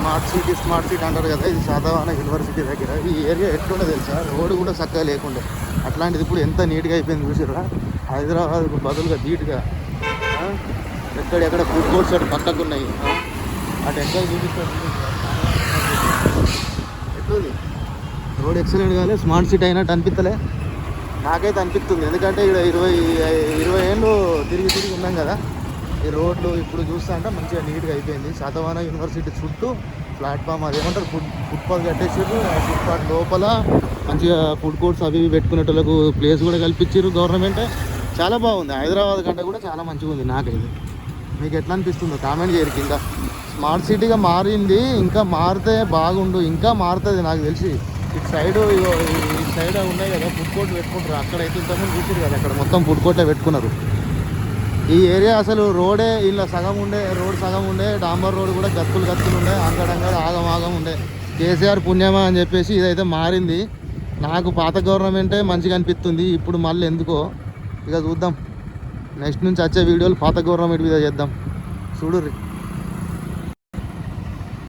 Smart city అంటారు కదా, ఇది శాతవాహన యూనివర్సిటీ దగ్గర. ఈ ఏరియా ఎట్లుండే తెలుసా, రోడ్డు కూడా చక్కగా లేకుండే. అట్లాంటిది ఇప్పుడు ఎంత నీట్గా అయిపోయింది చూసిర్రా. హైదరాబాద్కు బదులుగా ధీటుగా ఎక్కడెక్కడ ఫుడ్ కోర్ట్స్ అటు పక్కకు ఉన్నాయి. అటు ఎక్కడ చూపిస్తారు ఎట్లుంది రోడ్, ఎక్సలెంట్ కాలే, స్మార్ట్ సిటీ అయినట్టు అనిపిస్తలే. నాకైతే అనిపిస్తుంది, ఎందుకంటే ఇక్కడ 20 ఏళ్ళు తిరిగి ఉన్నాం కదా. ఈ రోడ్లు ఇప్పుడు చూస్తా అంటే మంచిగా నీట్గా అయిపోయింది. శాతవాహన యూనివర్సిటీ చుట్టూ ప్లాట్ఫామ్ అదేమంటారు ఫుట్పాత్ కట్టేసారు. ఆ ఫుట్పాత్ లోపల మంచిగా ఫుడ్ కోర్ట్స్ అవి పెట్టుకునేటోళ్ళకు ప్లేస్ కూడా కల్పించారు గవర్నమెంట్. చాలా బాగుంది. హైదరాబాద్ కంటే కూడా చాలా మంచిగా ఉంది నాకైతే. మీకు ఎట్లా అనిపిస్తుందో కామెంట్ చేయరు కింద. స్మార్ట్ సిటీగా మారింది, ఇంకా మారితే బాగుండు, ఇంకా మారుతుంది నాకు తెలిసి. ఇటు సైడ్ ఉన్నాయి కదా ఫుడ్ కోర్ట్ పెట్టుకుంటారు, అక్కడైతే ఇంతకుముందు చూసారు కదా, అక్కడ మొత్తం ఫుడ్ కోర్టే పెట్టుకున్నారు. ఈ ఏరియా అసలు రోడే ఇలా సగం ఉండే డాంబర్ రోడ్ కూడా గత్తులు ఉండే, అంగడంగడ ఆగం ఉండే. కేసీఆర్ పుణ్యమా అని చెప్పేసి ఇదైతే మారింది. నాకు పాత గవర్నమెంటే మంచిగా అనిపిస్తుంది. ఇప్పుడు మళ్ళీ ఎందుకో ఇక చూద్దాం, నెక్స్ట్ నుంచి వచ్చే వీడియోలు పాత గవర్నమెంట్ మీద చేద్దాం. చూడుర్రి.